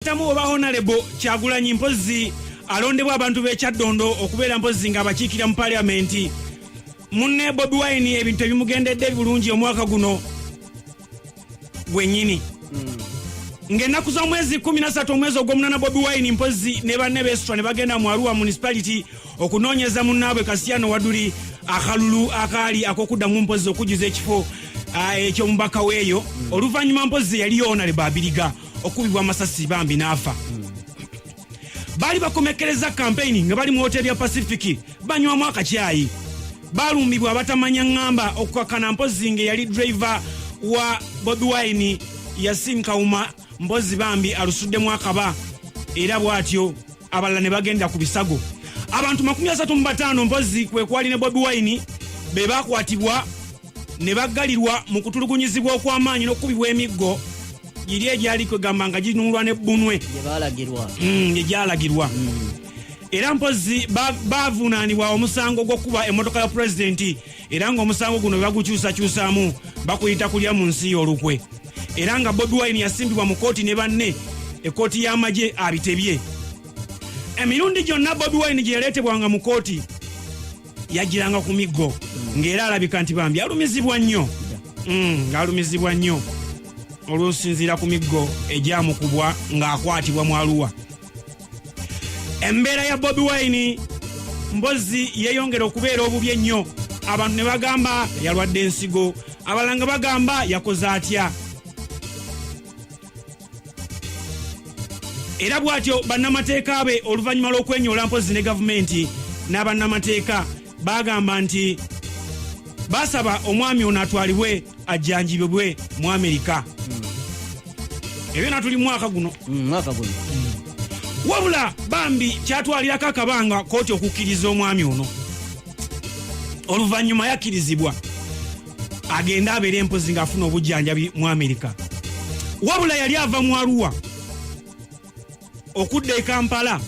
Tamu oba honorable Kyagulanyi mpozi alondebwa abantu b'Ekyaddondo okubeera mpozi nga abakiikira mu parliament. Munne Bobi Wine ebintu ebimugendedde bulungi omwaka guno gwennyini. Ng'ennaku z'omwezi 13 omwezi ogw'omunana Bobi Wine mpozi ne banne beesitwa ne bagenda mu Arua municipality okunoonyeza munnaabwe Kasiyano Waduli akalulu akaali ak'okuddamu mpozi okujuza ekifo eky'omubaka weeyo. Oluvannyuma mpozi yali honorable Abiriga okubibwa amasasi bambi n'afa. Bali bakomekereza campaign nga bali mu hotel ya Pacific banywamu akakyayi. Balumbibwa abatamanya ngamba okukakana mpozi nge yali driver wa Bobi Wine yasinkauma mpozi bambi alusuddemu akaba era bwatyo abalala ne bagenda ku bisago. Abantu 35 mpozi kwe kwali ne Bobi Wine be bakwatibwa ne baggalirwa mu kutulugunyizibwa okw'amaanyi n'okubibwa emiggo giri egyali kwegamba nga ginulwa n'ebbunwe gyalagirwa. Era mpozi bavunaanibwa omusango gw'okuba emmotoka ya pulezidenti era ng'omusango guno bagukyusakyusaamu bakuyita kulya mu nsi y'olukwe. Era nga Bobi Wine yasimbibwa mu kooti ne banne ekooti y'amagye abitebye. Emirundi gyonna Bobi Wine gye yaleetebwanga mu kooti yagiranga ku miggo ng'era alabika nti bambi alumizibwa nnyo. Ng'alumizibwa nnyo olw'osinziira ku miggo egyamukubwa ng'akwatibwa mu Arua. Embeera ya Bobi Wine mpozi yeeyongera okubeera obubi ennyo. Abantu ne bagamba yalwadde ensigo, abalala nga bagamba yakoze atya. Era bw'atyo bannamateeka be oluvannyuma lw'okwenyoola mpozi ne gavumenti n'abannamateeka bagamba nti basaba omwami ono atwalibwe ajjanjibibwe mu Amerika. Ebyo natuli mwaka guno. Wabula bambi kyatwalirako akabanga kooti okukkiriza omwami ono. Oluvannyuma yakkirizibwa agenda abeere mpozi ng'afuna obujjanjabi mu Amerika. Wabula yali ava mu Arua okudda e Kampala.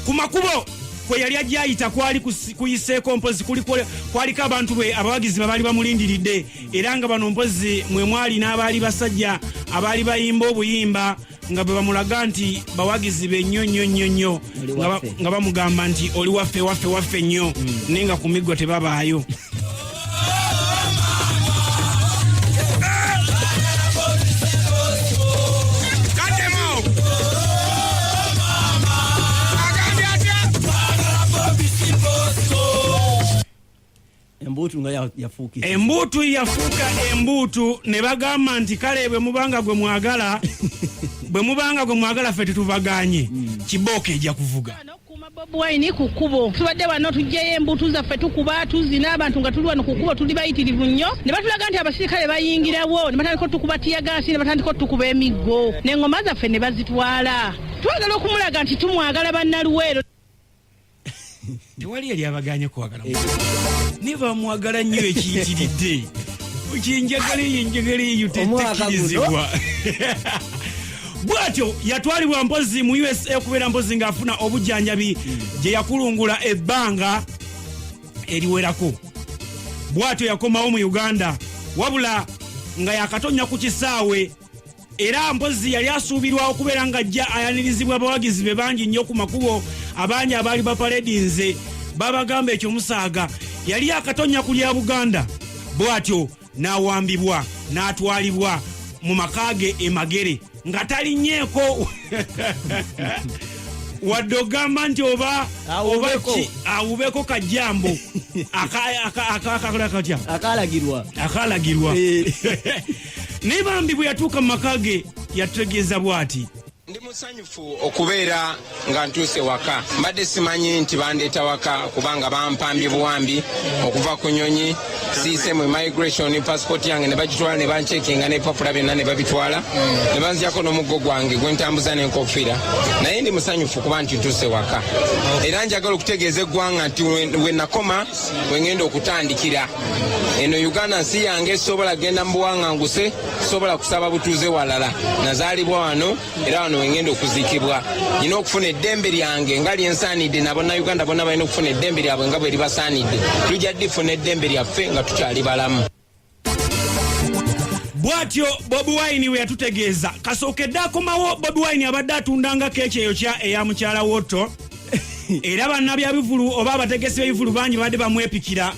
Ku makubo kwe yali ajayita kwali kuyiseeko mpozi kwaliko abantu be abawagizi baali bamulindiridde era nga bano mpozi mwe mwali n'abaali basajja abaali bayimba obuyimba nga bwe bamulaga nti bawagizi be nnyo nga bamugamba nti oli waffe nnyo naye nga ku miggo tebabaayo. Embutu yafuuka embutu ne bagamba nti kale bwe mubanga gwe mwagala ffe tetubaganye Kibooka ejja kuvuga. Bobi Wine ku kkubo tubadde wano tujjayo embutu zaffe tukuba tuzina abantu nga tuli wano ku kkubo tuli bayitirivu nnyo ne batulaga nti abasirikale bayingirawo ne batandika otukuba tiyagaasi ne batandika otukuba emiggo n'engoma zaffe ne bazitwala. Twagala okumulaga nti tumwagala bannaluweero. Tewali yali abaganye kwagala niba mwagala nnyo ekiyitiridde kinjagala tekirizibwa. Bwatyo yatwalibwa mpozi mu USA okubeera mpozi ng'afuna obujjanjabi gye yakulungula ebbanga eriwerako. Bwatyo yakomawo mu Uganda wabula nga yakatonya ku kisaawe era mpozi yali asuubirwa okubeera ng'ajja ayanirizibwa abawagizi be bangi nnyo ku makubo abangi abaali bapaledinze babagamba ekyo musaaga yali akatonya ku lya Buganda. Bwatyo n'awambibwa n'atwalibwa mu makaage Emagere nga talinyeeko wadde ogamba nti oba awubeko kajjambo akalagirwa. Naye bambi bwe yatuuka mu makaage yategeeza bw'ati: ndi musanyufu okubeera nga ntuuse waka. Mbadde simanyi nti bandeeta waka kubanga bampambye buwambi okuva ku Nyonyi siise mu immigration passport yange ne bagitwala ne bancekinga n'ebipapula byonna ne babitwala ne banziyako n'omuggo gwange gwe ntambuza n'enkofiira. Naye ndi musanyufu kuba nti ntuuse waka era njagala okutegeeza eggwanga nti we nakoma we ngenda okutandikira. Eno Uganda nsi yange sobola genda mu buwaŋŋanguse, sobola kusaba butuuze walala. Nazaalibwa wano era wano wengenda okuziikibwa. Nina okufuna eddembe lyange nga lyensaanidde n'Abannayuganda bonna balina okufuna eddembe lyabwe nga bwe libasaanidde. Tujja ddifuna eddembe lyaffe nga tukyali balamu. bwatyo Bobi Wine we yatutegeeza kasookedde akomawo Bobi Wine abadde atundanga keeki eyo eya mukyala wotto era bannabyabivulo oba abategesi b'ebivulu bangi badde bamwepikira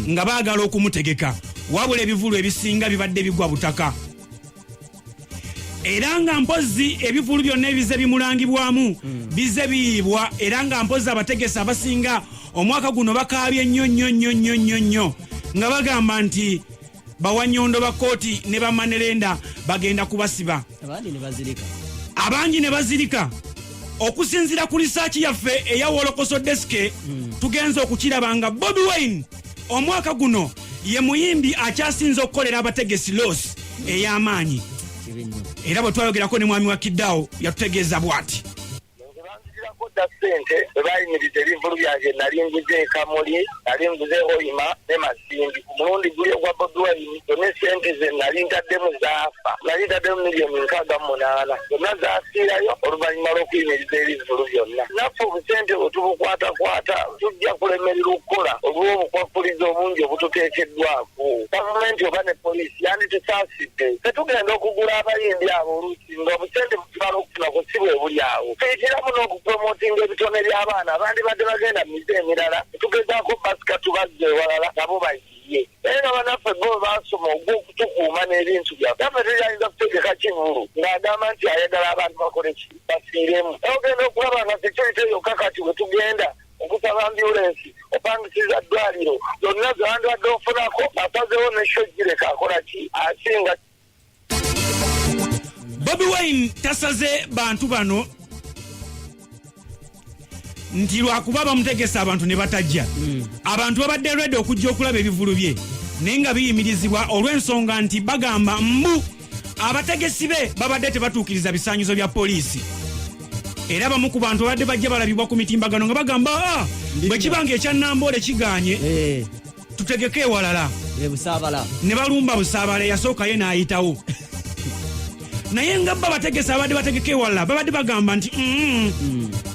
nga baagala okumutegeka wabula ebivulu ebisinga bibadde bigwa butaka era nga mpozi ebivulu byonna ebize bimulangibwamu bize biyibwa era nga mpozi abategesi abasinga omwaka guno bakaabye nnyo nga bagamba nti bawanyondo ba kooti ne bamanerenda bagenda kubasiba abangi ne bazirika okusinzira ku research yaffe eya Wolokoso Desk tugenza okukiraba nga Bobi Wine omwaka guno ye muyimbi akyasinze okukolera abategesi loss ey'amaanyi era bwe twayogerako ne mwami wa Kiddawo yatutegeeza bw'ati sente bayimiriza ebivulu byange nali nguze Kamuli nali nguze Hoima ne Masindi ku mulundi guli ogwa Bobi Wine ne sente ze nali ntaddemu zaafa nali ntaddemu miliyoni 68 zonna zaasiirayo oluvannyuma lw'okuyimiriza ebivulu byonna naffe obusente bwe tubukwata tujja kulemerera okukola olw'obukwakuliza obungi obututeekeddwako gavumenti oba ne poliisi yanditusaasidde tetugenda okugula abayimbi abo oluusi nga obusente butubala okufuna ku si bwe buli awo tuyitiramu n'okupromotinga ebitone by'abaana abandi badde bagenda mu mize emirala tugezaako basika tubazze ewalala nabo bayiye naye nga banaffe bo basoma ogw'okutukuuma n'ebintu byaffe naffe tuyinza kutegeka kivulu ng'agamba nti ayagala abantu bakole ki bafiiremu ogenda okulaba nga security yokka kati we tugenda okusaba ambulensi opangisiza ddwaliro zonna zandwadde ofunako asazewo neshojjireka akola ki asinga. Bobi Wine tasaze bantu bano nti lwakuba bamutegesa abantu ne batajja abantu babadde ready okujja okulaba ebivulu bye naye nga biyimirizibwa olw'ensonga nti bagamba mbu abategesi be babadde tebatuukiriza bisaanyizo bya poliisi era bamu ku bantu babadde bajja balabibwa ku mitimbagano nga bagamba bwe kibanga ekyannamboole kiganye tutegeke ewalala ne balumba Busaabala yasooka ye n'ayitawo naye nga bategesa abadde bategeke ewalala babadde bagamba nti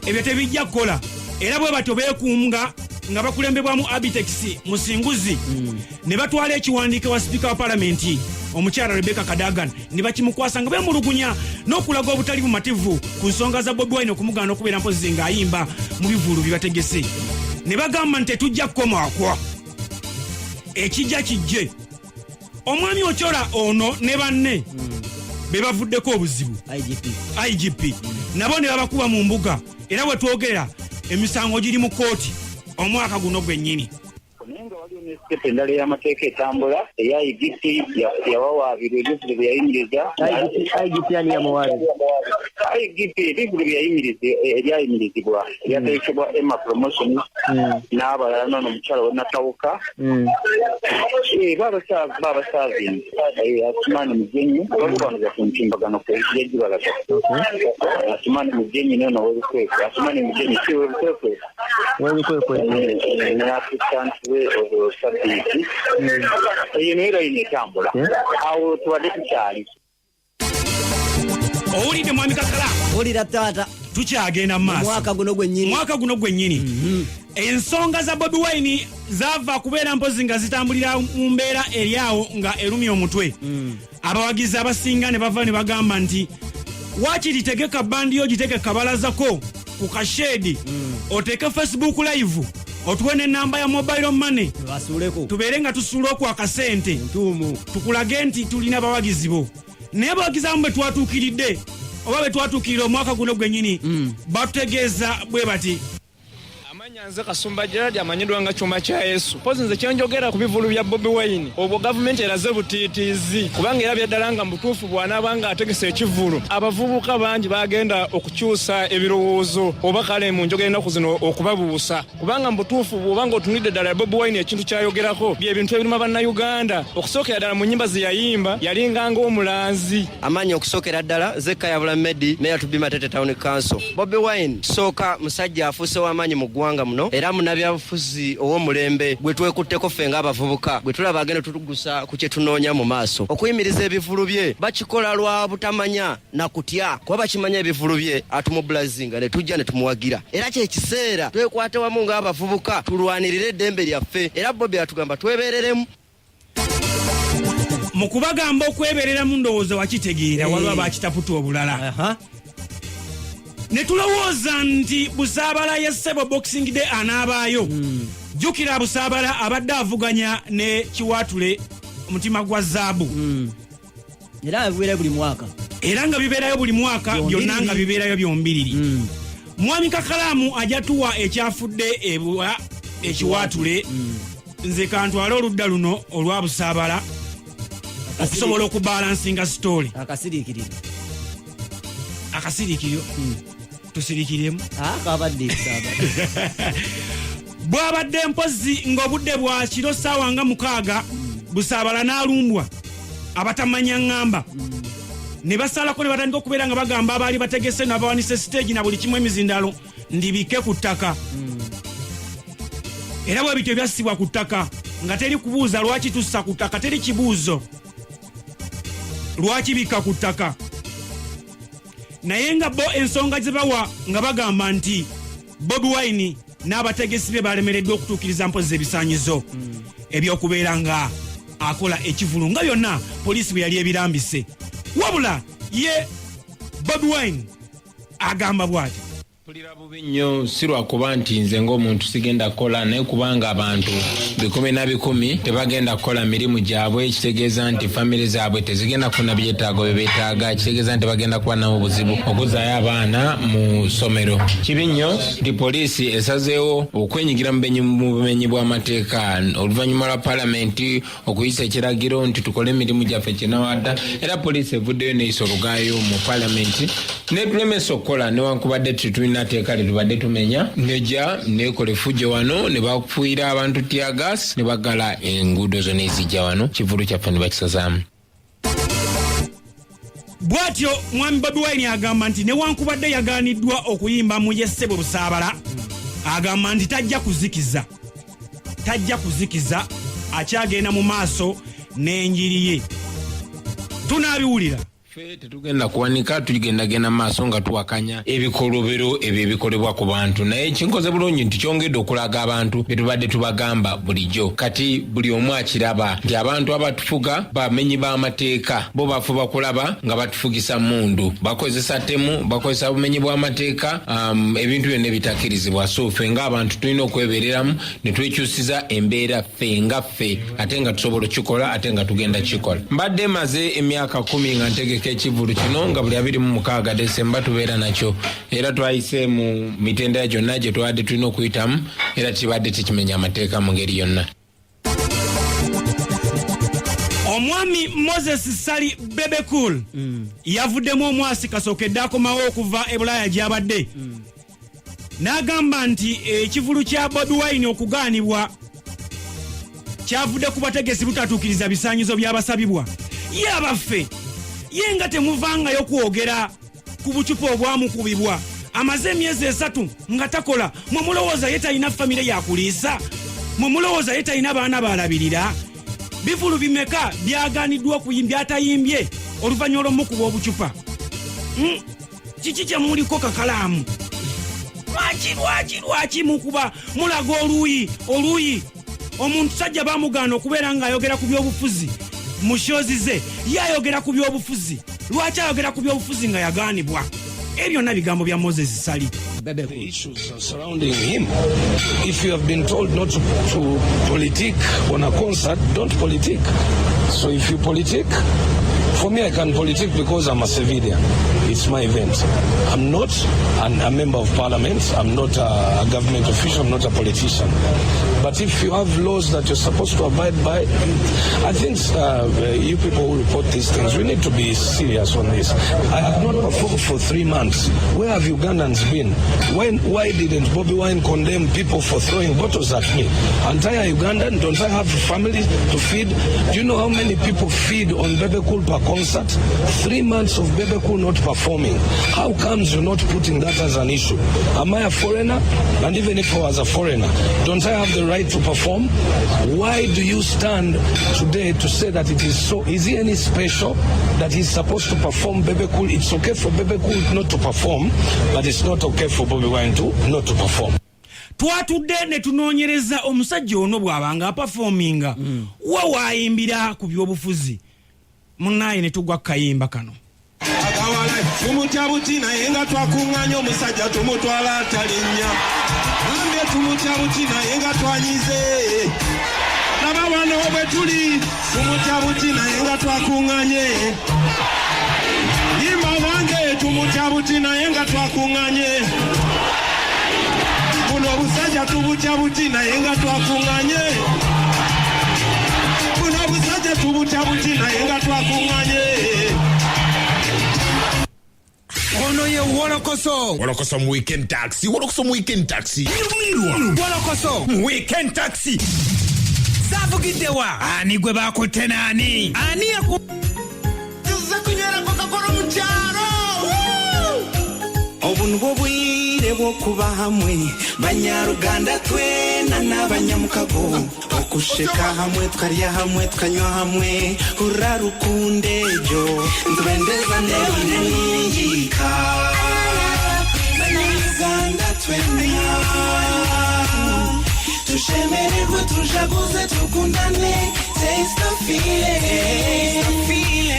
ebyo tebijja kukola era bwe batyo beekunga nga bakulembebwamu Abitex Musinguzi ne batwala ekiwandiiko wa sipiika wa palamenti omukyala Rebecca Kadagan ne bakimukwasa nga beemulugunya n'okulaga obutali bumativu ku nsonga za Bobi Wine okumugaana okubeera mpozi ng'ayimba mu bivulu bibategese ne bagamba nti tetujja kukomaakwa ekijja kijje omwami Ochola ono ne banne be bavuddeko obuzibu IGP nabo ne babakuba mu mbuga era bwe twogera emisango giri mu kooti omwaka guno gwennyini nenga waliwo n'esitepu endala ey'amateeka etambula eya IGP yawawaabirwa ebivulu bye yayimiriza IGP ani yamuwaabira IGP ebivulu bye ebyayimirizibwa ebyateekebwa Emma Promotion n'abalala nono omukyala we Natawuka babasaavingi Asumani Mugenyi balubanira ku mutimbagano kwejibalaga Asumani Mugenyi nono webikwekwe Asumani Mugenyi si webikwekwe ne assistant we Sabiti eyo neera inetambula awo tuwadde tukyali owulidde mwami Kakala olira taata tukyagenda mu maaso mwaka guno gwennyini ensonga za Bobi Wine zaava kubeera mpozi nga zitambulira mu mbeera eryawo nga erumya omutwe abawagizi abasinga ne bava ne bagamba nti waakiri tegeka bandi yo giteke kabalazako ku kashedi oteeke Facebook live otuwe n'ennamba ya mobile money tubeere nga tusuula okwa akasente tukulage nti tulina bawagizi bo naye abawagizi abamu bwe twatuukiridde oba bwe twatuukirira omwaka guno gwennyini batutegeeza bwe bati Nze Kasumba Gerard amanyiddwa nga Kyuma kya Yesu. Pozi nze kyenjogera ku bivulu bya Bobi Wine. Obwo gavumenti eraze butiitiizi. Kubanga era byaddala nga mutuufu bw'anaaba nga ategese ekivulu. Abavubuka bangi bagenda okukyusa ebirowoozo oba kale mu njogera ennaku zino okubabuusa. Kubanga mutuufu bw'oba nga otunulidde ddala Bobi Wine ekintu kyayogerako bye bintu ebiruma bannayuganda. Okusookera ddala mu nnyimba ze yayimba yalinganga omulanzi. Amaanyi okusookera ddala Zekkaya Bulamedi Mayor to be Matete Town Council. Bobi Wine sooka musajja afuuse w'amaanyi mu ggwanga muno era munabyabufuzi ow'omulembe gwe twekutteko ffe ng'abavubuka gwe tulaba agenda tutugusa ku kye tunoonya mu maaso okuyimiriza ebivulu bye bakikola lwa butamanya na kutya kuba bakimanya ebivulu bye atumubulazinga ne tujja ne tumuwagira era kyekiseera twekwate wamu ng'abavubuka tulwanirire eddembe lyaffe era Bobi atugamba twebeereremu mukubagamba okweberera mu ndowooza wakitegeera waliwo bakitaputa obulala ne tulowooza nti Busaabala ya Ssebo Boxing Day anaabaayo. Jjukira Busaabala abadde avuganya ne Kiwaatule Mutima gwa Zaabu. Era bibeera buli mwaka. Era nga bibeerayo buli mwaka byonna nga bibeerayo byombiriri. Mwami Kakalaamu ajatuwa ekyafudde ebwa Ekiwaatule. Nze kantwala oludda luno olwa Busaabala okusobola okubalansinga story. Akasirikiriro. Tusirikiremu. Kabadde. Bwabadde mpozi ng'obudde bwa kiro ssaawa nga 6 Busaabala n'alumbwa abatamanya ngamba. Ne basalako ne batandika okubeera nga bagamba abaali bategese n'abawanise stage na buli kimu emizindalo ndibike ku ttaka. Era bwe bityo byassibwa ku ttaka nga teri kubuuza lwaki tussa ku ttaka, teri kibuuzo lwaki bika ku ttaka. Naye nga bo ensonga ze bawa nga bagamba nti Bobi Wine n'abategesi be balemereddwa okutuukiriza mpozi ebisaanyizo ebyokubeera nga akola ekivulu nga byonna poliisi bwe yali ebirambise. Wabula ye Bobi Wine agamba bw'ati. Mpulira bubi nnyo si lwakuba nti nze ng'omuntu sigenda kukola, naye kubanga abantu 10 tebagenda kukola mirimu gyabwe, kitegeeza nti famire zaabwe tezigenda kufuna byetaago bye beetaaga, kitegeeza nti bagenda kuba nabo buzibu okuzaayo abaana mu ssomero. Kibi nnyo nti poliisi esazeewo okwenyigira mu bumenyi bw'amateeka oluvannyuma lwa paalamenti okuyisa ekiragiro nti tukole emirimu gyaffe kinawadda, era poliisi evuddeyo neeyisa olugaayo mu paalamenti netulemesa okukola newankubadde tulina teeka litubadde tumenya, neja nekola effujjo wano ne bafuuyira abantu tiagas ne bagala enguudo zonna ezijja wano, kivulu kyaffe ne bakisazaamu. Bw'atyo mwami Bobi Wine agamba nti newankubadde yagaaniddwa okuyimba mu ye Ssebo Busaabala, agamba nti tajja kuzikiza akyagenda mu maaso n'enjiri ye. Tunaabiwulira. Ffe tetugenda kuwanika, tuligendagenda maaso nga tuwakanya ebikolobero ebyo ebikolebwa ku bantu, naye kinkoze bulungi nti kyongedde okulaga abantu bye tubadde tubagamba bulijjo. Kati buli omu akiraba nti abantu abatufuga bamenyi b'amateeka, bo bafuba kulaba nga batufugisa mundu, bakozesa ttemu, bakozesa bumenyi bw'amateeka, ebintu byonna ebitakkirizibwa. So ffe ng'abantu tulina okwebereramu ne twekyusiza embeera ffe nga ffe, ate nga tusobola okikola, ate nga tugenda kikola. Mbadde maze emyaka 10 nga ntegeka ekivulu kino nga buli 26 Desemba tubeera nakyo, era twayise mu mitendera gyonna gye twadde tulina okuyitamu, era kibadde tekimenya amateeka mu ngeri yonna. Omwami Moses Sali Bebe Cool yavuddemu omwasi kasookedde akomawo okuva e Bulaaya gy'abadde, n'agamba nti ekivulu kya Bobi Wine okugaanibwa kyavudde ku bategesi butatuukiriza bisaanyizo by'abasabibwa. Ye abaffe ye nga temuvangayo kwogera ku bucupa obwamukubibwa amaze emyezi 3 nga takola, mwe mulowooza ye talina famire yakuliisa? Mwe mulowooza ye talina baana balabirira? Bivulu bimeka byagaaniddwa okuyimbya atayimbye oluvannyuma lw'omukuba obucupa? Kiki kyemuliko Kakalaamu? Lwaki mukuba mulaga oluuyi? Omuntu sajja bamugaana okubeera ng'ayogera ku byobufuzi mu shozi ze, yayogera ku byobufuzi. Lwaki ayogera ku byobufuzi nga yagaanibwa? Ebyo byonna bigambo bya Moses Sali. The issues surrounding him. If you have been told not to politic on a concert, don't politic. So if you politic, for me I can politic because I'm a civilian. It's my event. I'm not a member of parliament. I'm not a government official. I'm not a politician. But if you have laws that you're supposed to abide by, I think you people who report these things, we need to be serious on this. I have not performed for 3 months. Where have Ugandans been? Why didn't Bobi Wine condemn people for throwing bottles at me? Entire Ugandan, don't I have family to feed? Do you know how many people feed on Bebe Cool per concert? 3 months of Bebe Cool not performing. How comes you're not putting that as an issue? Am I a foreigner? And even if I was a foreigner, don't I have the right to perform? Why do you stand today to say that it is so? Is he any special that he's supposed to perform Bebe Cool? It's okay for Bebe Cool not to perform, but it's not okay for Bobi Wine not to perform. Twatudde ne tunoonyereza omusajja ono bw'abanga performinga wa waayimbira ku byobufuzi munnaye ne tugwa kayimba kano. Agawala tumutyabuti naye nga twakunganya omusajja tumutwala atalinnya. Nambe tumutyabuti naye nga twanyize. Laba wano bwe tuli tumutyabuti naye nga twakunganye. Yimba wange tumutyabuti naye nga twakunganye. Buno obusajja tubutyabuti naye nga twakunganye. Buno obusajja tubutyabuti naye nga twakunganye. Ono ye Wolokoso. Wolokoso mu weekend taxi. Wolokoso mu weekend taxi. Wolokoso mu weekend taxi. Savugiddewa. Ani gwe bakutte nani? Ani yaku tuza kunywera Coca-Cola mu kyalo. Obuntu bw'obwire bw'okuba hamwe banyaruganda twena n'abanyamukago okusheka hamwe tukarya hamwe tukanywa hamwe hurra rukunde ejo ntubendeza n'ebiniyika banyaruganda twena tushemererwe tujaguze tukundane taste the feeling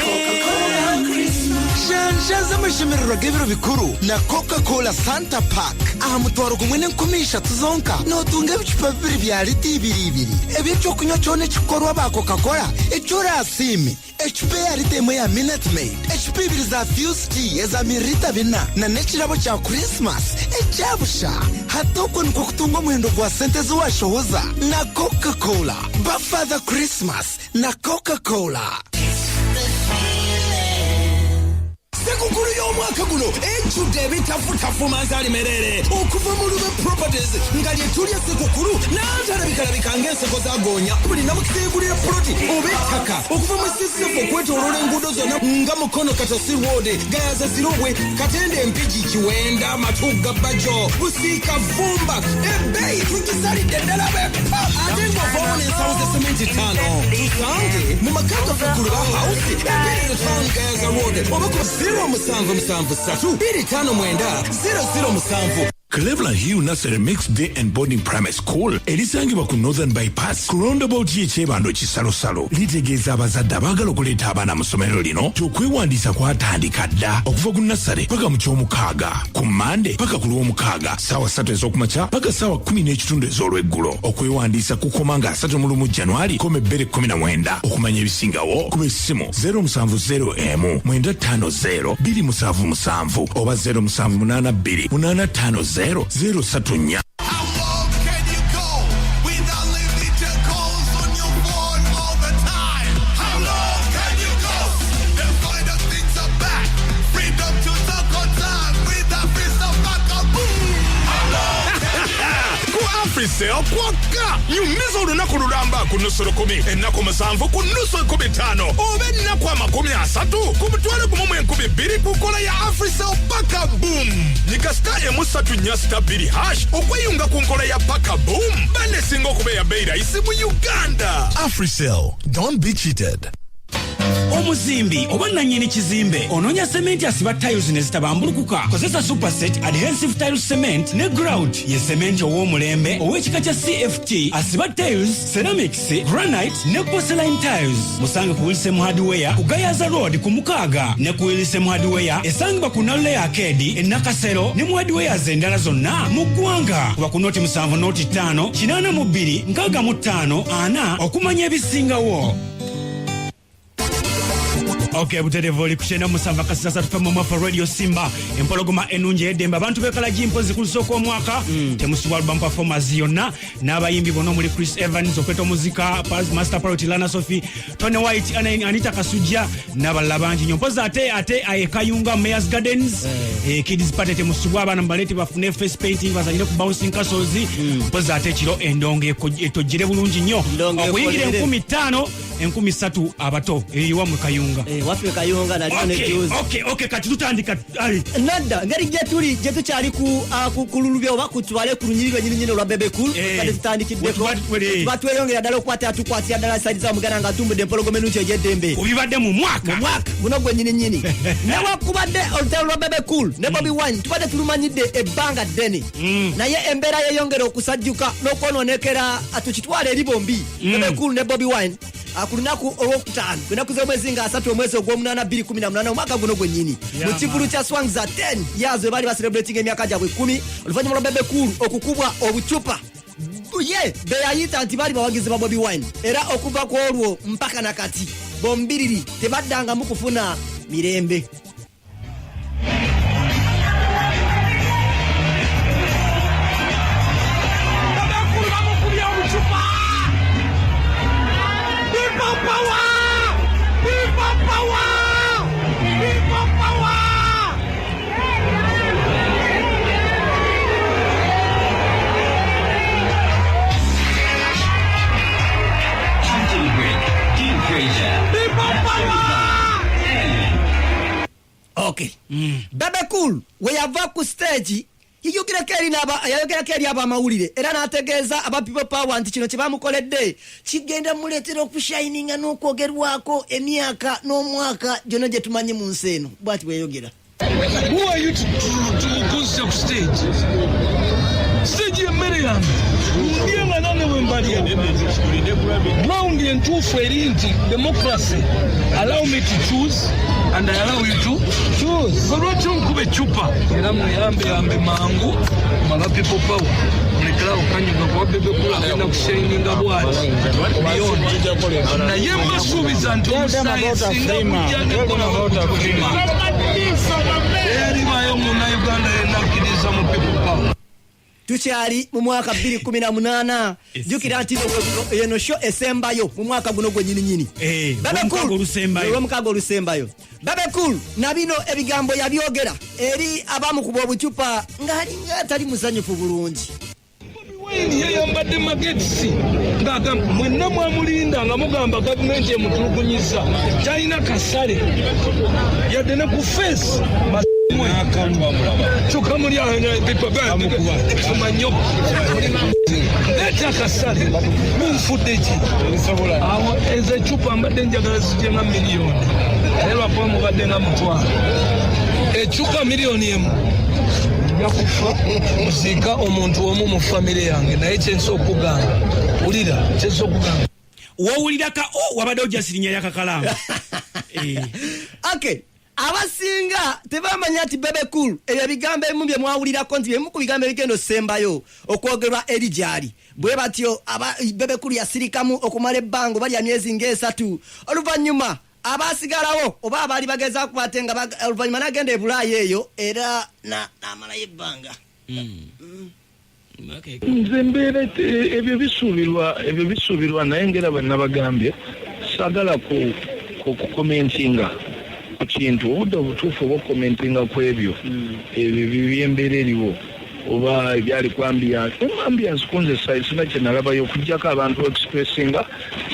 Coca-Cola Christmas Shanjaza amashemererwa g'ebiro bikuru na Coca-Cola Santa Pack aha mutwaro gumwe n'10 zonka notunga ebicupa 2 bya lita 2 ebyo kunywa cyone kikorwa ba Coca-Cola ecyorasime HP ya lita imwe ya Minute Maid HP 2 za Fuse Tea eza mirita bina na nekirabo cya Christmas ecyabusha hatoko niko kutunga muhendo gwa sente z'uwashoboza na Coca-Cola Buff the Christmas na Coca-Cola. Sekukuru y'omwaka guno ejjudde ebitafu manzaali merere okuva mu Lube Properties nga lye tulya sekukuru n'atalabika ng'enseko zagoonya buli namukitegulira poloti oba ettaka okuva mu CCF okwetooloola enguudo zonna nga Mukono Katasi Road Gayaza Zirobwe Katende Mpigi Kiwenda Matugga Bajjo Busiika Vumba ebbeeyi tugisalidde ddala bepa ate ng'ovaawo n'ensawo z'essementi 5 tusange mu makaga Fukulu ba House ebbeeyi Town Gayaza Road oba ku 07725 Cleveland Hill Nursery Mixed Day and Boarding Primary School erisangibwa ku Northern Bypass ku roundabout y'ekyebando kisalosalo litegeeza abazadde abaagala okuleeta abaana mu ssomero lino okwewandiisa kwatandika dda okuva ku nasale paka mu ky'omukaaga ku Mande paka ku lw'omukaaga ssaawa 3 ez'okumakya paka ssaawa 10 ez'olweggulo okwewandiisa kukoma nga 31 January 2019 okumanya ebisingawo kuba essimu 070M950 oba 0782850 034. How low can you go with unlimited calls on your phone all the time? How low can you go? The finer things are back. Freedom to talk on time with AfriCell backup. How low can you go? Ku AfriCell kwaka nyumiza olunaku lulamba ku nnusu 10 ennaku 7 ku nnusu 15 oba ennaku 30 ku mutwalo gumu 20 ku kola ya AfriCell backup boom nikasita *3*2# okweyunga ku nkola ya backup boom bane singa okubeera bei rahisi mu Uganda. AfriCell, don't be cheated. Omuzimbi oba nannyini kizimbe onoonya sementi asiba tiles ne zitabambulukuka kozesa Superset Adhesive Tiles Cement ne Grout ye sementi ow'omulembe ow'ekika kya CFT asiba tiles, ceramics, granite ne porcelain tiles. Musange ku Wilson Hardware ku Gayaza Road ku Mukaaga ne ku Wilson Hardware esangibwa ku Nalule Arcade e Nakasero ne mu hardware endala zonna mu ggwanga kuba ku noti 7 noti 5 82 65 4 okumanya ebisingawo. Okay, buterevu oli kushenda musava kasasa tufemo mwafa Radio Simba empologoma enunje edemba abantu bekala jimpozi kulisoko omwaka temusiwa album performance yonna n'abayimbi bono muri Chris Evans okweto muzika Master Parrot Lana Sophie Tony White Anita Kasujja n'abalala bangi nyompozi ate ayekayunga Mayor's Gardens kids party temusiwa abana mbaleti bafune face painting bazanyire ku bouncing castles mpozi ate kiro endonge etojire bulungi nnyo okuyingira 15,000 13,000 abato eriwa mu kayunga wafe kayunga na lino nejuzi. Okay, kati tutandika Nada ngari jetuli jetu cyari ku kululubye oba kutwale ku runyiriro nyine lwa bebe cool kati tutandikiddeko batweyongera dalo kwata tukwatya dala side za mugana nga tumbude empologome nunche jedembe ubibadde mu mwaka buno gwe nyine ne wakubadde hotel lwa bebe cool ne Bobby Wine tubadde tulumanyidde ebbanga deni naye embera yeyongera okusajjuka n'okwononekera atukitwale eri bombi bebe cool ne Bobby Wine akulunaku olwokutaano kwenaku z'omwezi nga 3 omwezi ogw'omunaana 2018 omwaka guno gwennyini mu kivulu kya Swangza 10 yazo bali baselebrating emyaka gyabwe 10 oluvannyuma lwa Bebe Cool okukubwa obucupa ye beyayita nti bali bawagizi ba Bobi Wine era okuva ku olwo mpaka nakati bombiriri tebaddanga mu kufuna mirembe. Okay. Bebe Cool we yava ku stage yayogera keri abamawulire era n'ategeeza aba People Power nti kino kye bamukoledde kigenda muleetera okushininga n'okwogerwako emyaka n'omwaka gyonna gye tumanyi mu nsi eno bw'ati bweyogera. Who are you to go to stage? Stage emmere yange ndienga nane wembali ground entuufu eri nti democracy allow me to choose and I allow you to choose. Lwaki nkube chupa era muyambe mangu mala People Power mulekera okanyuga kwa Bebe Cool agenda kushininga bwati naye mbasuubiza nti omusayisinga kujjange kona bakukulima eribayo muna Uganda yenakkiriza mu People Power. Tukyali mu mwaka 2018 jukira nti eno show esembayo mu mwaka guno gwennyini Bebe Cool olusembayo Bebe Cool nabino ebigambo yabyogera eri abamukuba obucupa ng'alinga atali musanyufu bulungi. yeyambadde magetisi ng'agamba mwenna mwamulinda nga mugamba gavumenti emutulugunyiza talina kasale yadde ne ku feesi kyokka muli pipamanyo leta kasale munfudde ki awo ezo ecupa mbadde njagala zijje nga miliyoni naye lwakuba mubadde nga mutwalo ecupa miliyoni emu yakufa musika omuntu omu mu famire yange naye kyenso okugamba ulira kyenso okugamba wowuliraka wabadde ojasirinya yakakalamba. Okay. Abasinga tebamanya ati Bebe Cool ebyo bigambo ebimu bye mwawulirako nti bimu ku bigambo ebigenda osembayo okwogerwa eri gyali bwe batyo Bebe Cool yasirikamu okumala ebbanga bali ya myezi ng'esatu oluvannyuma abasigalawo oba abaali bageza kubate nga oluvannyuma n'agenda ebulaayi eyo era n'amalayo ebbanga. nze mbeera ebyo bisuubirwa naye ngera bwe nabagambye saagala kukomentinga ku kintu obudde obutuufu obw'okukomentinga ku ebyo byembeera eriwo oba ebyali ku ambiyansi kunze sina kye nalabayo okuggyako abantu expressinga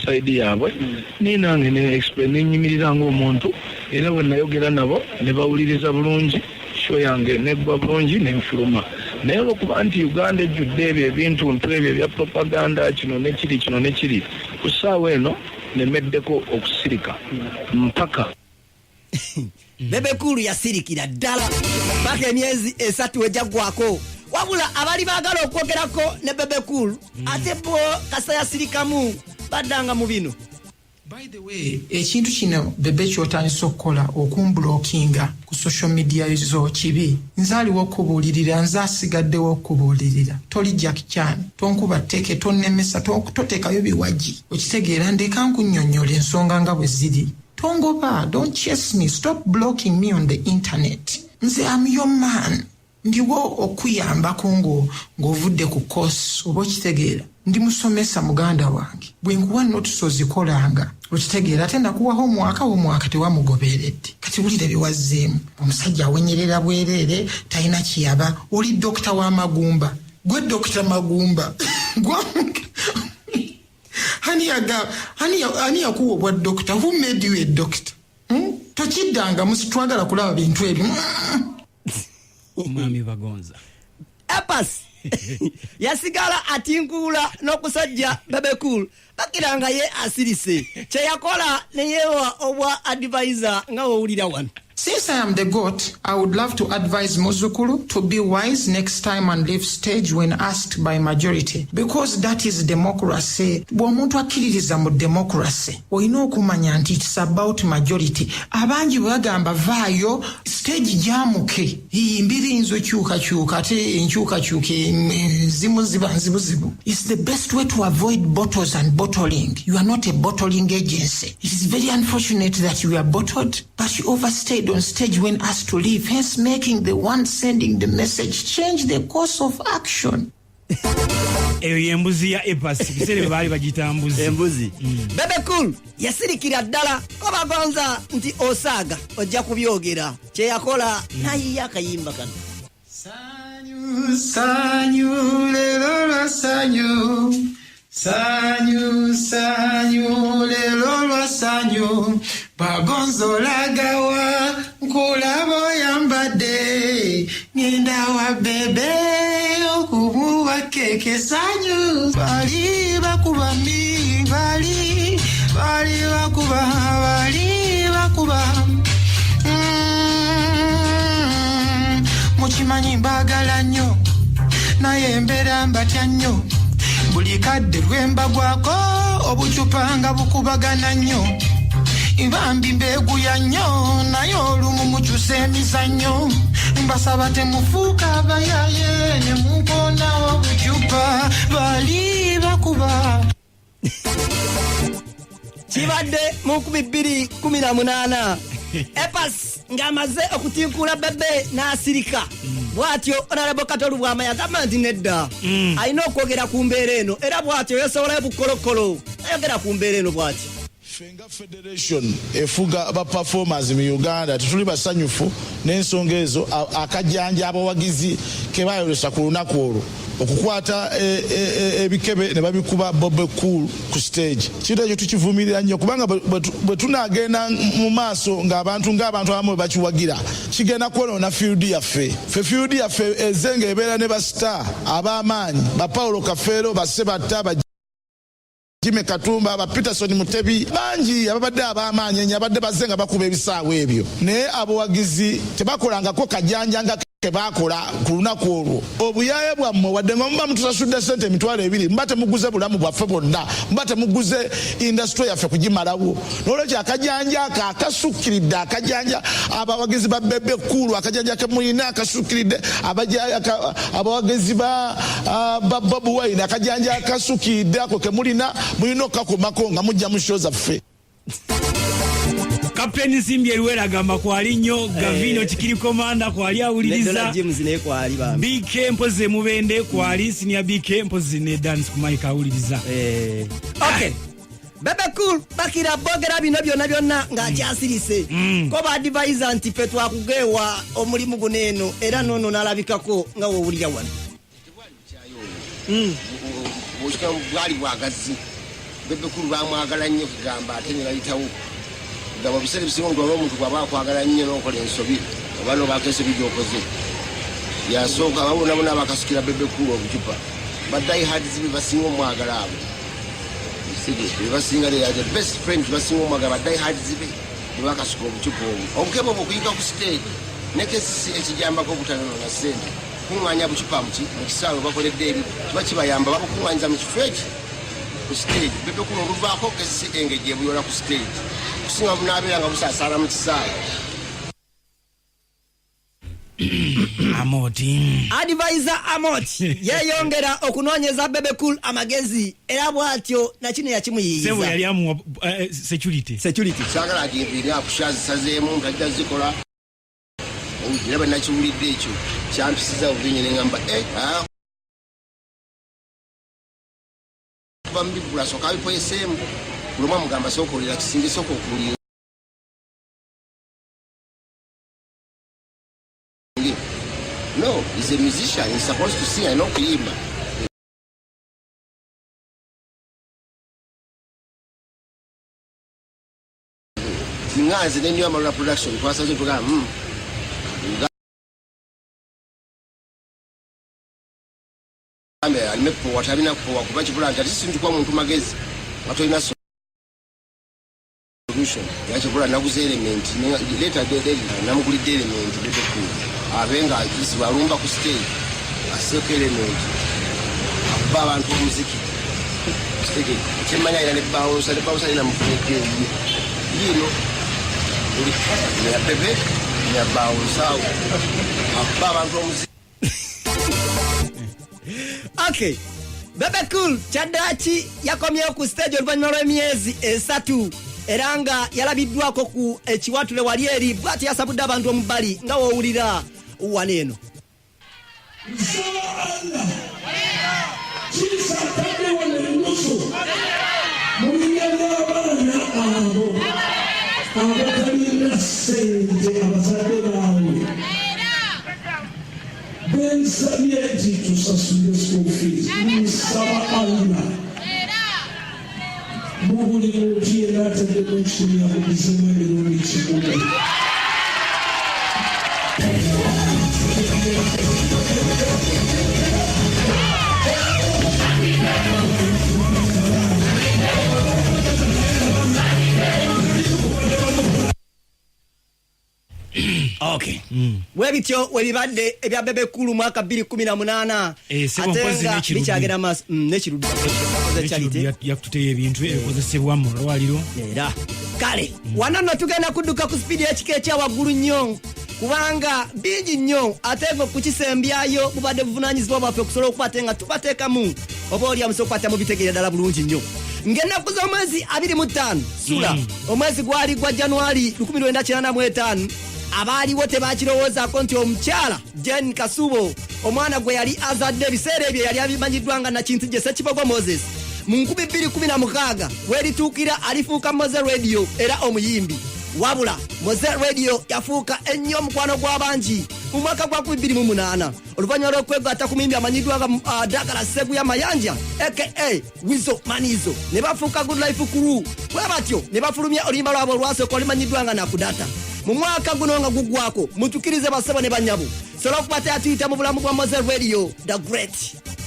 saidi yaabwe ninange nenyimirira ng'omuntu era bwe nayogera nabo ne bawuliriza bulungi sho yange neggwa bulungi nenfuluma naye olwokuba nti Uganda ejjudde ebyo ebintuntu ebyo ebya propaganda kino nekiri ku ssaawa eno nemeddeko okusirika mpaka Bebe Cool yasirikira ddala mpaka emyezi 3 ejagwako wabula abali baagala okwogerako ne Bebe Cool ate bo kasa yasirikamu baddanga mu bino. By the way, ekintu kino Bebe kyotandise okukola okumbulookinga ku social media zo kibi nzaaliwo okubuulirira nze asigaddewo okubuulirira toli Jack Chan tonkuba tteke tonnemesa toteekayo biwagi okitegeera ndeka nkunnyonnyola ensonga nga bwe ziri tongoba don't chase me stop blocking me on the internet nze am your man ndiwo okuyambako ng'ovudde ku course oba okitegeera ndi musomesa muganda wange bwe nkuwa notice ozikolanga okitegeera ate nakuwaho omwaka tewamugoberedde kati wulira biwazzeemu omusajja awenyerera bwereere talina kiyaba oli dokita w'amagumba gwe dokita magumba ani yakuwa obwa dokita who made you a doctor tokiddanga musitwagala kulaba bintu ebyo Mwami Bagonza Epas yasigala atinkuula n'okusajja Bebe Cool bakiranga ye asirise kye yakola neyewa obwa advisor nga wowulira wano Since I am the GOAT, I would love to advise Muzukulu to be wise next time and leave stage when asked by majority. Because that is democracy. Bw'omuntu akkiririza mu democracy, olina okumanya nti it's about majority. Abangi bagamba vaayo stage jamuke. Mbirinzo kyuka ate enkyukakyuka zimu ziba nzibuzibu. It's the best way to avoid bottles and bottling. You are not a bottling agency. It is very unfortunate that you are bottled, but you overstayed on stage when asked to leave, hence making the one sending the message change the course of action. Eyo yembuzi ya Epas bisere bali bagita mbuzi. Embuzi. Bebe Cool yasirikira ddala ko bagonza nti osaga ojja kubyogera. Kye yakola nayi yakayimba kano. Sanyu lelo lwa sanyu. Sanyu lelo lwa sanyu. Bagonzo lagawa nkulabo yambade. Ngenda wa bebe okubuwa keke sanyu. Bali bakuba mi bali bakuba mukimanyi mbagala nnyo naye embeera mbatya nnyo buli kadde lwemba gwako obucupa nga bukubagana nnyo ibambi mbeeguya nnyo naye olumu mukyusa emizannyo mbasaba temufuuka abayaye ne mukonawo obucupa bali bakuba. Kibadde mu 2018 Epas ngamaze okutinkula bebe n'asirika bwatyo Honorable Katolu Bwamaya gavumenti nedda alina okwogera ku mbeera eno era bwatyo yasobola bukolokolo ayogera ku mbeera eno bwatyo. Fenga Federation efuga aba performers mu Uganda tutuli basanyufu n'ensonga ezo akajjanja abawagizi ke bayolesa ku lunaku olwo okukwata ebikebe ne babikuba Bobby Cool ku stage. Kino ekyo tukivumirira nnyo kubanga bwe tunagenda mu maaso ng'abantu abamu bakiwagira kigenda kwonona field yaffe. Field yaffe ezenga ebeera ne ba star ab'amaanyi ba Paulo Kafeero ba Sebatta ba Jimmy Katumba ba Peterson Mutebi bangi ababadde ab'amaanyi ennyo abadde bazenga bakuba ebisaawe ebyo naye abawagizi tebakolangako kajjanja nga ke bakola ku lunaku olwo. Obuyaye bwammwe wadde nga muba mutusasudde sente emitwalo 2 mba temuguze bulamu bwaffe bwonna mba temuguze industry yaffe kugimalawo n'olwekyo akajjanja akasukkiridde akajjanja abawagizi ba Bebe Cool akajjanja ke mulina akasukkiridde abawagizi ba Bobi Wine akajjanja akasukkiridde ako ke mulina okakumako nga mujja mu show zaffe. Kapteni Simbi Eruwera gamba kwali nnyo Gavino Chikiri Komanda kwali awuliriza BK mpoze mubende kwali senior BK mpoze ne dance ku mic awuliriza. Okay. Bebe Cool bakira bogera bino byonna nga kyasirise ko ba advisor anti petwa kugewa omulimu guneno era nono nalabikako nga wo wulira wano. Boshika bwali bwagazi Bebe Cool bamwagala nnyo kugamba ate ne bayitawo gaba bisere bisingo ndo omuntu kwaba kwagala nnyo n'okola ensobi abano bakese bijokoze yasoka babona bakasukira Bebe Cool obucupa badai hadi zibi basingo mwagala abo sigi basinga they are the best friends basingo mwagala badai hadi zibi bakasuka obucupa obukebo bukuyika ku stage nekesi ekijamba ko butano na sente kumwanya bucupa mu kisaalo bakoledde eri bakibayamba bakukumwanyiza mu kifeeki ku stage Bebe Cool oluvaako kesi engeje buyola ku stage kusinga bunabera nga busasala mu kisaalo. Amoti advisor Amoti yeyongera okunoonyeza Bebe Cool amagezi era bwatyo na kino yakimuyiyiza sebo yali amu security sagala agimbira akushazi sazeemu ngajja zikola ndaba nakiwulidde ekyo kyampisiza obulinyi nengamba bambibula soka bipoyesemu kuluma mugamba sokolera kisinge soko okulira no, he's a musician, he's supposed to sing and not kuyimba. Singazi ne New Amalula Production twasaze tuga ambe alimepo watabina kwa kubachi bulanja tisintu kwa muntu magezi watolina distribution yakikola naguze element later namugulidde element Bebekulu abenga akisibwa alumba ku stage aseko element akuba abantu omuziki stage kyemanya ira ne bounce ina mufeke yino uli ya bebe ya bounce akuba abantu omuziki. Okay. Bebekulu Kyaddaaki yakomyewo ku stage oluvannyuma lw'emyezi 3 era nga yalabiddwako ku ekiwatule wali eri bw'ati yasabudde abantu omubali nga woowulira wano eno. abatalina ssente abazadde baabwe bensabye nti tusasule school fees nsaba Allah mu buli muntu yenna ataddeko ekituli akugizemu emirundi 10. Okay. Webityo webibadde ebya Bebekulu mwaka 2018 atenga bikyagera mas nekirudu yakuteye ebintu ebikozesebwa mu lwaliro era kale wanono tugenda kudduka ku speed ekya waggulu nnyo kubanga bingi nnyo atenga kukisembyayo mubadde buvunanyizibwa bwaffe okusobola okubatenga tubateekamu oba oli amusobola okukwata mu bitegeera ddala bulungi nnyo ng'ennaku z'omwezi 25 sula omwezi gwali gwa January 1995 abaaliwo tebakirowoozaako nti omukyala Jane Kasubo omwana gwe yali azadde ebiseera ebyo yali abimanyiddwa nga Nakintu gye Ssekibogo Moses mu 2016 weerituukira alifuuka Moze Radio era omuyimbi wabula Moze Radio yafuuka ennyo omukwano gw'abangi mu mwaka gwa 2008 oluvannyuma lw'okwegatta ku muyimbi amanyiddwa nga Dagala Seguya Mayanja aka Wizo Manizo ne bafuuka Good Life Crew bwe batyo ne bafulumya oluyimba lwabwe olwasooka olumanyiddwa nga Nakudata. Mu mwaka guno nga gugwako mutukirize basebo ne banyabo sobola okubata atuyita mu bulamu bwa Moze Radio the Great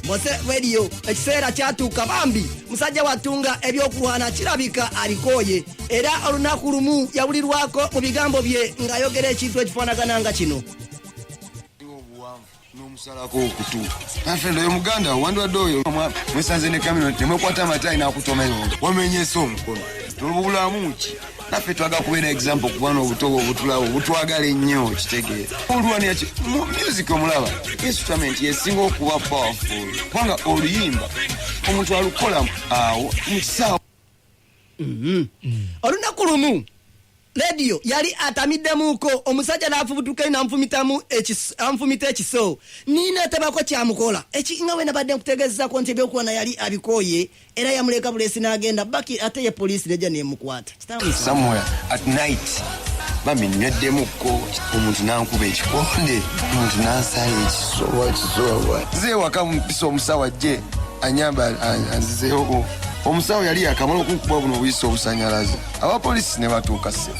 Moze Radio ekiseera kyatuuka bambi musajja watunga ebyokulwana kirabika alikooye era olunaku lumu yawulirwako mu bigambo bye ng'ayogera ekintu ekifaanagana nga kino. N'omusalako okutu nafendo y'omuganda wandwadde oyo mwesanze ne kamino temwekwata amatayi n'akutomeyo wamenyesa omukono tolubulamu ki naffe twaga kubeera example kubana obutobo obutulawo butwagala ennyo kitegeera olwanira music omulaba instrument yesinga okuba powerful kubanga oluyimba omuntu alukola awo mukisawo. Olunaku lumu radio yali atamiddemuko omusajja n'afubutuka n'anfumita ekiso nina tabako kyamukola nga we nabadde nkutegeezako nti ebyokulwana yali abikooye era yamuleka bulesi n'agenda baki ate ye poliisi nejja nemukwata somewhere at night baminyweddemuko omuntu n'ankuba ekikonde omuntu n'ansala ekisowa nze waka mumpisa omusawo ajje anyamba anzizeewo omusawo yali yakamala okunkuba buno obuyisa obusanyalaze abapoliisi ne batuuka se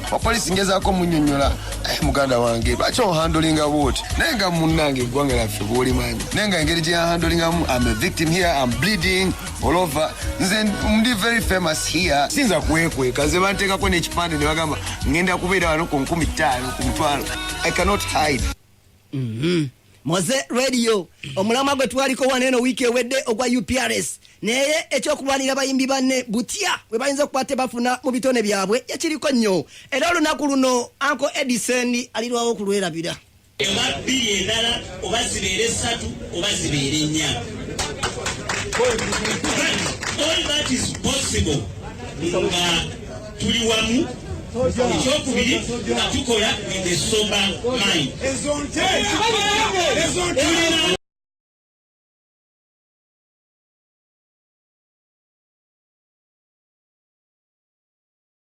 abapoliisi ngezaako munnyonnyola muganda wange lwaki ohandolinga bwoti naye nga munnange eggwanga lyaffe bwolimanyi naye nga engeri gye yahandolingamu I'm a victim here, I'm bleeding all over nze ndi very famous here sinza kwekweka nze banteekako n'ekipande ne bagamba ngenda kubeera wano ku 15 ku mutwalo I cannot hide. Moze Radio omulamwa gwe twaliko waneeno wiiki ewedde ogwa UPRS naye ekyokulwanira bayimbi banne butya bwe bayinza okukwate bafuna mu bitone byabwe yakiriko nnyo era olunaku luno Uncle Edison alirwawo okulwerabira oba bbiri endala oba zibeere 3 oba zibeere 4 all that is possible nga tuli wamu ekyokubiri nga tukola with a sober mind